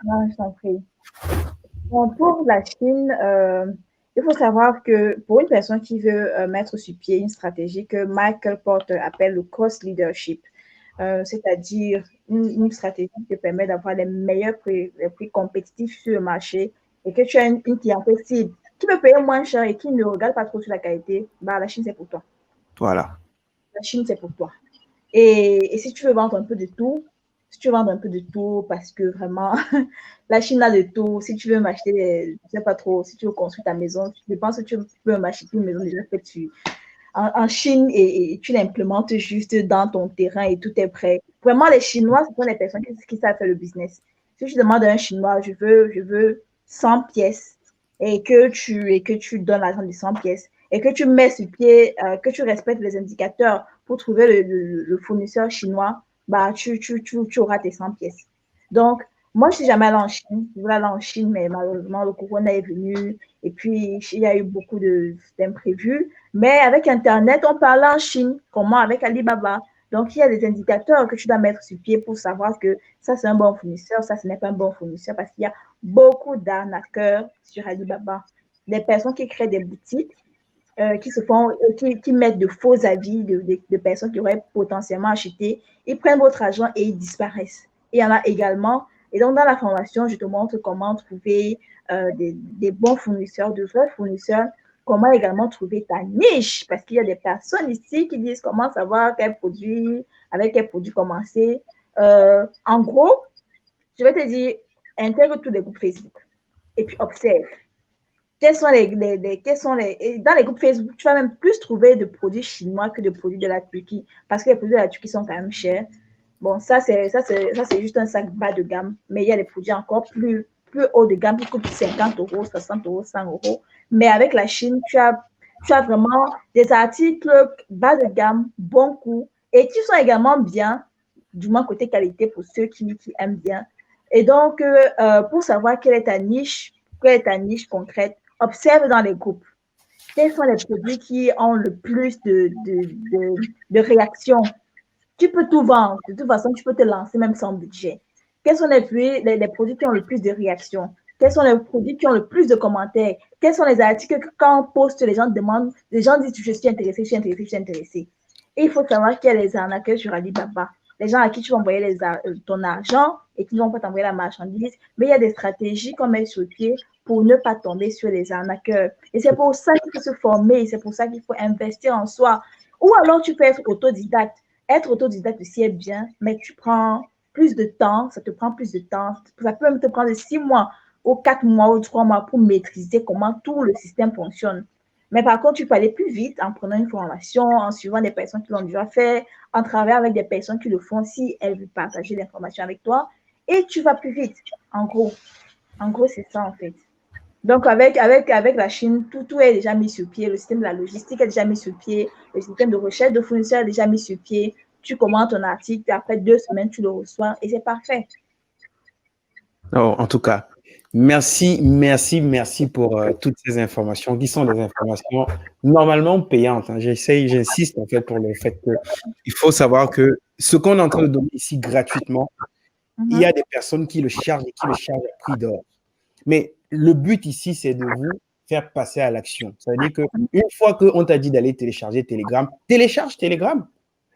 Non, je t'en prie. Bon, pour la Chine, il faut savoir que pour une personne qui veut mettre sur pied une stratégie que Michael Porter appelle le cost leadership, c'est-à-dire une stratégie qui permet d'avoir les meilleurs prix, les prix compétitifs sur le marché et que tu as une clientèle cible qui peut payer moins cher et qui ne regarde pas trop sur la qualité, bah, la Chine, c'est pour toi. Voilà. La Chine, c'est pour toi. Et si tu veux vendre un peu de tout, parce que vraiment, la Chine a de tout. Si tu veux m'acheter, je sais pas trop, si tu veux construire ta maison, je pense que tu peux m'acheter une maison déjà faite en Chine et tu l'implémentes juste dans ton terrain et tout est prêt. Vraiment, les Chinois, ce sont les personnes qui savent faire le business. Si je demande à un Chinois, je veux 100 pièces et que tu donnes l'argent de 100 pièces et que tu mets sur pied, que tu respectes les indicateurs pour trouver le fournisseur chinois, bah, tu auras tes 100 pièces. Donc, moi, je ne suis jamais allée en Chine. Je voulais aller en Chine, mais malheureusement, le corona est venu et puis il y a eu beaucoup d'imprévus. Mais avec Internet, on parle en Chine, comment avec Alibaba. Donc, il y a des indicateurs que tu dois mettre sur pied pour savoir que ça, c'est un bon fournisseur, ça, ce n'est pas un bon fournisseur parce qu'il y a beaucoup d'arnaqueurs sur Alibaba. Des personnes qui créent des boutiques, qui mettent de faux avis de personnes qui auraient potentiellement acheté. Ils prennent votre argent et ils disparaissent. Et il y en a également. Et donc, dans la formation, je te montre comment trouver des bons fournisseurs, de vrais fournisseurs, comment également trouver ta niche, parce qu'il y a des personnes ici qui disent comment savoir avec quel produit commencer. En gros, je vais te dire, intègre tous les groupes Facebook et puis observe. Dans les groupes Facebook, tu vas même plus trouver de produits chinois que de produits de la Turquie, parce que les produits de la Turquie sont quand même chers. Bon, ça, c'est juste un sac bas de gamme, mais il y a des produits encore plus haut de gamme qui coûtent 50 euros, 60 euros, 100 euros. Mais avec la Chine, tu as vraiment des articles bas de gamme, bon coût, et qui sont également bien, du moins côté qualité pour ceux qui aiment bien. Et donc, pour savoir quelle est ta niche concrète, observe dans les groupes. Quels sont les produits qui ont le plus de réactions? Tu peux tout vendre. De toute façon, tu peux te lancer même sans budget. Quels sont les produits qui ont le plus de réactions? Quels sont les produits qui ont le plus de commentaires? Quels sont les articles que quand on poste, les gens demandent, les gens disent je suis intéressé, je suis intéressé, je suis intéressé. Et il faut savoir qu'il y a les arnaqueurs sur Alibaba. Les gens à qui tu vas envoyer ton argent et qui ne vont pas t'envoyer la marchandise. Mais il y a des stratégies qu'on met sur le pied pour ne pas tomber sur les arnaqueurs. Et c'est pour ça qu'il faut se former, c'est pour ça qu'il faut investir en soi. Ou alors tu peux être autodidacte. Être autodidacte aussi est bien, mais tu prends plus de temps, ça te prend plus de temps. Ça peut même te prendre 6 mois ou 4 mois ou 3 mois pour maîtriser comment tout le système fonctionne. Mais par contre, tu peux aller plus vite en prenant une formation, en suivant des personnes qui l'ont déjà fait, en travaillant avec des personnes qui le font si elles veulent partager l'information avec toi. Et tu vas plus vite, en gros. En gros, c'est ça, en fait. Donc, avec la Chine, tout est déjà mis sur pied. Le système de la logistique est déjà mis sur pied. Le système de recherche de fournisseurs est déjà mis sur pied. Tu commandes ton article, et après 2 semaines, tu le reçois et c'est parfait. Oh, en tout cas, merci pour toutes ces informations qui sont des informations normalement payantes. Hein. J'insiste en fait pour le fait qu'il faut savoir que ce qu'on est en train de donner ici gratuitement, il y a des personnes qui le chargent et qui le chargent à prix d'or. Mais le but ici, c'est de vous faire passer à l'action. Ça veut dire qu'une fois qu'on t'a dit d'aller télécharger Telegram, télécharge Telegram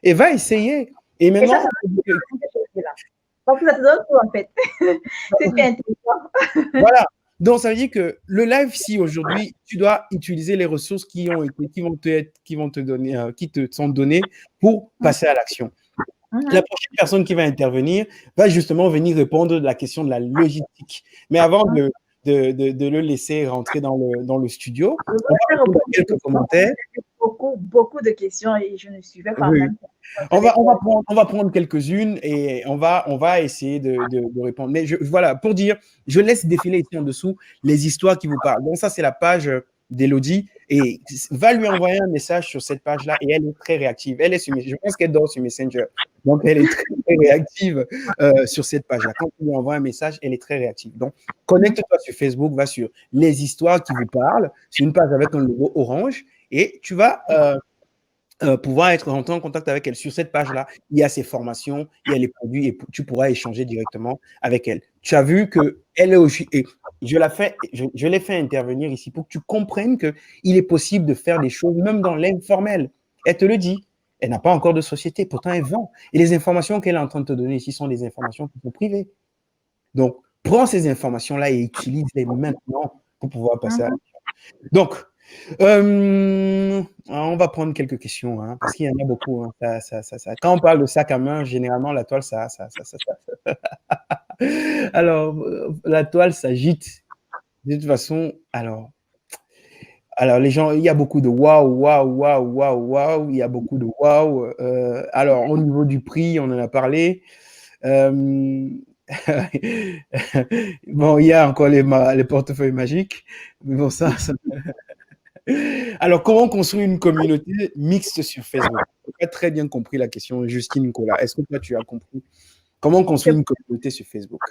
et va essayer. Et Et ça, maintenant, là. Donc, ça te donne tout, en fait. C'est bien intéressant. voilà. Donc, ça veut dire que le live, si aujourd'hui, tu dois utiliser les ressources qui vont te donner, qui te sont données pour passer à l'action. La prochaine personne qui va intervenir va justement venir répondre à la question de la logistique. Mais avant de le laisser rentrer dans le studio, on va répondre à quelques commentaires. Beaucoup de questions et je ne suivais pas Oui. même. On va prendre quelques-unes et on va essayer de répondre. Mais voilà, pour dire, je laisse défiler ici en dessous les histoires qui vous parlent. Donc ça, c'est la page d'Elodie et va lui envoyer un message sur cette page-là et elle est très réactive. Je pense qu'elle dort sur Messenger. Donc, elle est très, très réactive sur cette page-là. Quand tu lui envoies un message, elle est très réactive. Donc, connecte-toi sur Facebook, va sur les histoires qui vous parlent. C'est une page avec un logo orange et tu vas pouvoir être rentré en contact avec elle. Sur cette page-là, il y a ses formations, il y a les produits et tu pourras échanger directement avec elle. Tu as vu qu'elle est aussi, et je l'ai fait intervenir ici pour que tu comprennes qu'il est possible de faire des choses même dans l'informel. Elle te le dit. Elle n'a pas encore de société, pourtant elle vend. Et les informations qu'elle est en train de te donner ici sont des informations qui sont privées. Donc, prends ces informations-là et utilise-les maintenant pour pouvoir passer à l'action. Donc, on va prendre quelques questions, hein, parce qu'il y en a beaucoup. Hein, Quand on parle de sac à main, généralement, la toile, ça. Alors, la toile s'agite. De toute façon, alors, les gens, il y a beaucoup de waouh, waouh, waouh, waouh, waouh. Il y a beaucoup de waouh. Alors, au niveau du prix, on en a parlé. Bon, il y a encore les portefeuilles magiques. Mais bon, ça. Alors, comment construire une communauté mixte sur Facebook? Je n'ai pas très bien compris la question, Justine Nicolas. Est-ce que toi, tu as compris comment construire une communauté sur Facebook?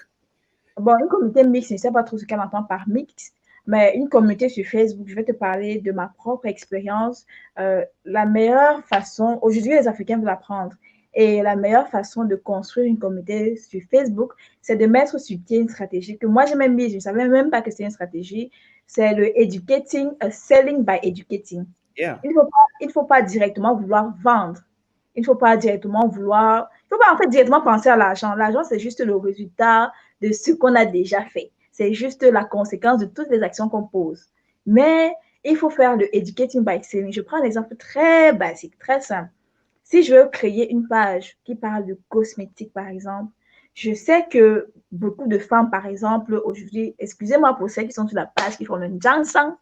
Bon, une communauté mixte, je ne sais pas trop ce qu'elle entend par mixte, mais une communauté sur Facebook, je vais te parler de ma propre expérience. La meilleure façon, aujourd'hui, les Africains veulent apprendre. Et la meilleure façon de construire une communauté sur Facebook, c'est de mettre sur pied une stratégie que moi j'ai même mise. Je ne savais même pas que c'était une stratégie. C'est le educating, selling by educating. Yeah. Il ne faut pas directement vouloir vendre. Il ne faut pas directement vouloir. Il ne faut pas en fait directement penser à l'argent. L'argent, c'est juste le résultat de ce qu'on a déjà fait. C'est juste la conséquence de toutes les actions qu'on pose. Mais il faut faire le educating by selling. Je prends un exemple très basique, très simple. Si je veux créer une page qui parle de cosmétiques, par exemple, je sais que beaucoup de femmes, par exemple, aujourd'hui, excusez-moi pour celles qui sont sur la page qui font le Jansang,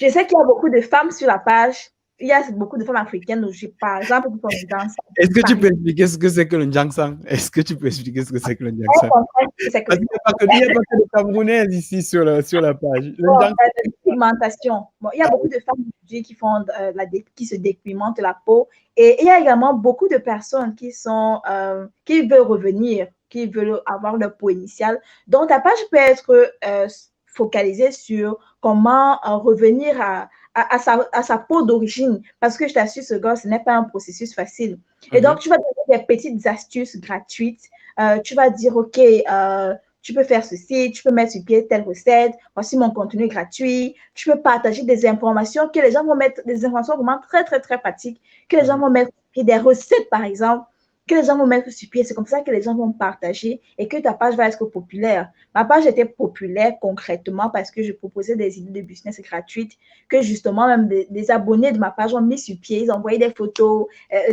je sais qu'il y a beaucoup de femmes sur la page. Il y a beaucoup de femmes africaines aujourd'hui, par exemple, qui font le Jansang. Est-ce que tu peux expliquer ce que c'est que le Jansang? Est-ce que tu peux expliquer ce que c'est que le Jansang? Parce qu'il n'y a pas que des Camerounaises ici sur la page. La dépigmentation. Bon, il y a beaucoup de femmes aujourd'hui qui font qui se dépigmentent la peau. Et il y a également beaucoup de personnes qui veulent revenir, qui veulent avoir leur peau initiale. Donc, ta page peut être focalisée sur comment revenir à sa peau d'origine. Parce que je t'assure, ce n'est pas un processus facile. Et donc, tu vas donner des petites astuces gratuites. Tu vas dire, OK, tu peux faire ceci, tu peux mettre sur pied telle recette, voici mon contenu gratuit. Tu peux partager des informations que les gens vont mettre, des informations vraiment très, très, très pratiques, que les gens vont mettre sur pied, des recettes, par exemple, que les gens vont mettre sur pied. C'est comme ça que les gens vont partager et que ta page va être populaire. Ma page était populaire concrètement parce que je proposais des idées de business gratuites que justement même des abonnés de ma page ont mis sur pied. Ils ont envoyé des photos,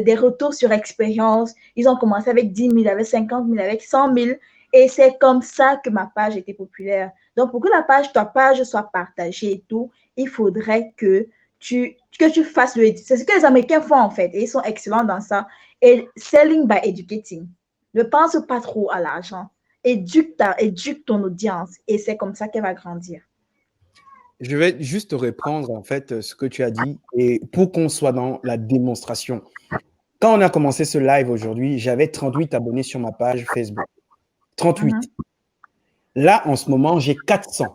des retours sur expérience. Ils ont commencé avec 10 000, avec 50 000, avec 100 000. Et c'est comme ça que ma page était populaire. Donc, pour que ta page soit partagée et tout, il faudrait que tu fasses le... C'est ce que les Américains font en fait. Et ils sont excellents dans ça. Et selling by educating. Ne pense pas trop à l'argent. Éduque ton audience. Et c'est comme ça qu'elle va grandir. Je vais juste reprendre en fait ce que tu as dit et pour qu'on soit dans la démonstration. Quand on a commencé ce live aujourd'hui, j'avais 38 abonnés sur ma page Facebook. 38. Là, en ce moment, j'ai 400.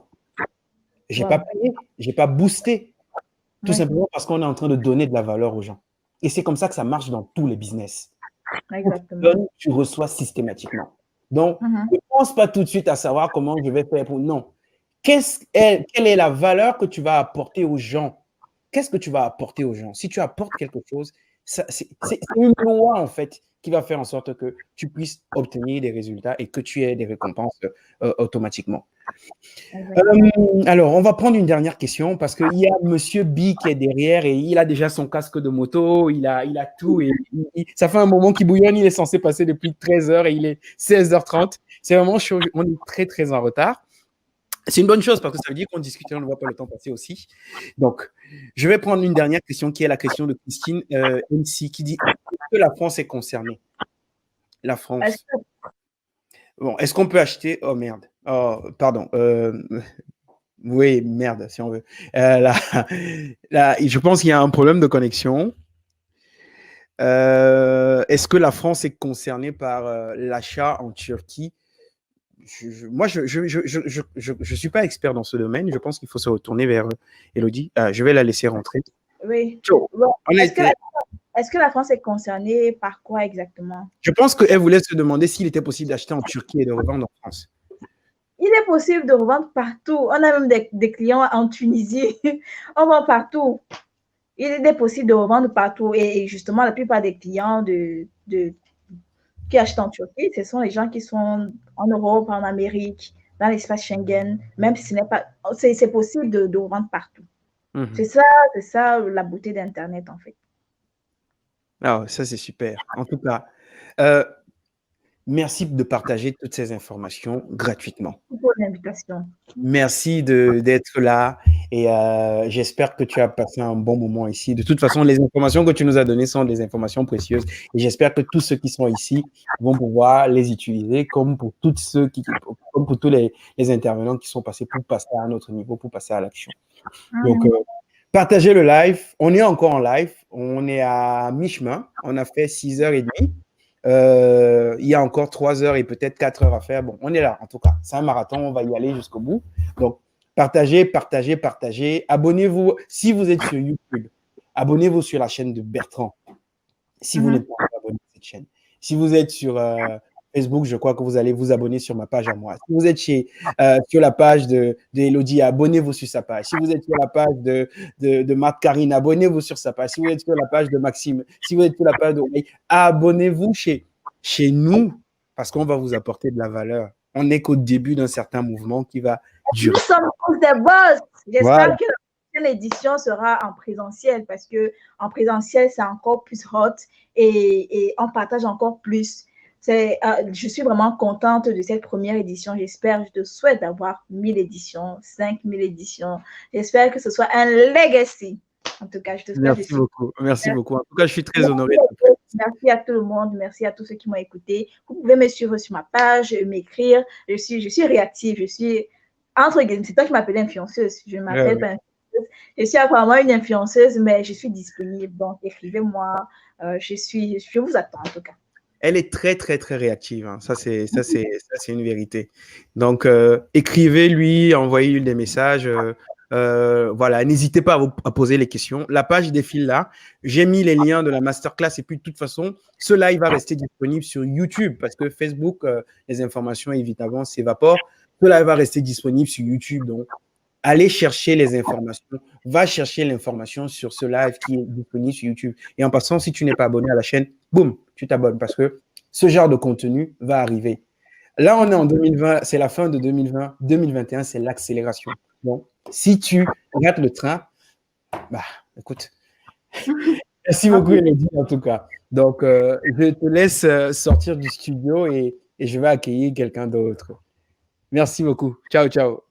Je n'ai pas payé, je n'ai pas boosté. Tout simplement parce qu'on est en train de donner de la valeur aux gens. Et c'est comme ça que ça marche dans tous les business. Exactement. Tu reçois systématiquement. Donc, ne pense pas tout de suite à savoir comment je vais faire pour... Non. quelle est la valeur que tu vas apporter aux gens? Qu'est-ce que tu vas apporter aux gens? Si tu apportes quelque chose, c'est une loi, en fait, qui va faire en sorte que tu puisses obtenir des résultats et que tu aies des récompenses automatiquement. Alors, on va prendre une dernière question parce qu'il y a Monsieur B qui est derrière et il a déjà son casque de moto, il a tout et ça fait un moment qu'il bouillonne, il est censé passer depuis 13 heures et il est 16h30. C'est vraiment chaud, on est très, très en retard. C'est une bonne chose parce que ça veut dire qu'on discute et on ne voit pas le temps passer aussi. Donc, je vais prendre une dernière question qui est la question de Christine MC qui dit est-ce que la France est concernée? La France. Bon, est-ce qu'on peut acheter? Oh merde. Oh, pardon. Oui, merde, si on veut. Là, je pense qu'il y a un problème de connexion. Est-ce que la France est concernée par l'achat en Turquie? Moi, je ne suis pas expert dans ce domaine. Je pense qu'il faut se retourner vers Elodie. Je vais la laisser rentrer. Oui. Bon, est-ce que la France est concernée par quoi exactement? Je pense qu'elle voulait se demander s'il était possible d'acheter en Turquie et de revendre en France. Il est possible de revendre partout. On a même des clients en Tunisie. On vend partout. Il est possible de revendre partout. Et justement, la plupart des clients qui achètent en Turquie, ce sont les gens qui sont en Europe, en Amérique, dans l'espace Schengen. Même si ce n'est pas... C'est possible de revendre partout. C'est ça la beauté d'Internet, en fait. Ah, ça, c'est super. En tout cas, merci de partager toutes ces informations gratuitement. Pour l'invitation. Merci d'être là et j'espère que tu as passé un bon moment ici. De toute façon, les informations que tu nous as données sont des informations précieuses et j'espère que tous ceux qui sont ici vont pouvoir les utiliser comme pour tous les intervenants qui sont passés pour passer à un autre niveau, pour passer à l'action. Donc, partagez le live. On est encore en live. On est à mi-chemin. On a fait 6h30. Il y a encore 3 heures et peut-être 4 heures à faire. Bon, on est là, en tout cas. C'est un marathon, on va y aller jusqu'au bout. Donc, partagez. Abonnez-vous. Si vous êtes sur YouTube, abonnez-vous sur la chaîne de Bertrand. Si vous n'êtes pas abonné à cette chaîne. Si vous êtes sur Facebook, je crois que vous allez vous abonner sur ma page à moi. Si vous êtes sur la page de Elodie, abonnez-vous sur sa page. Si vous êtes sur la page de Marc Karine, abonnez-vous sur sa page. Si vous êtes sur la page de Maxime, si vous êtes sur la page de abonnez-vous chez nous parce qu'on va vous apporter de la valeur. On n'est qu'au début d'un certain mouvement qui va durer. Nous sommes tous des boss. J'espère que la prochaine édition sera en présentiel parce qu'en présentiel, c'est encore plus hot et on partage encore plus. Je suis vraiment contente de cette première édition. J'espère, je te souhaite d'avoir 1000 éditions, 5000 éditions. J'espère que ce soit un legacy. En tout cas, je te souhaite. Merci beaucoup. Merci beaucoup. En tout cas, je suis très honoré. Merci à tout le monde. Merci à tous ceux qui m'ont écouté. Vous pouvez me suivre sur ma page, m'écrire. Je suis réactive. Je suis, entre guillemets, c'est toi qui m'appelles influenceuse. Je ne m'appelle pas influenceuse. Je suis apparemment une influenceuse, mais je suis disponible. Donc, écrivez-moi. Je vous attends en tout cas. Elle est très, très, très réactive. Hein. Ça, c'est une vérité. Donc, écrivez-lui, envoyez-lui des messages. Voilà, n'hésitez pas à poser les questions. La page défile là. J'ai mis les liens de la masterclass et puis de toute façon, ce live va rester disponible sur YouTube parce que Facebook, les informations évidemment s'évaporent. Ce live va rester disponible sur YouTube. Donc, allez chercher les informations. Va chercher l'information sur ce live qui est disponible sur YouTube. Et en passant, si tu n'es pas abonné à la chaîne, boum, tu t'abonnes parce que ce genre de contenu va arriver. Là, on est en 2020, c'est la fin de 2020. 2021, c'est l'accélération. Donc, si tu rates le train, bah, écoute, merci beaucoup, Elodie, en tout cas. Donc, je te laisse sortir du studio et je vais accueillir quelqu'un d'autre. Merci beaucoup. Ciao, ciao.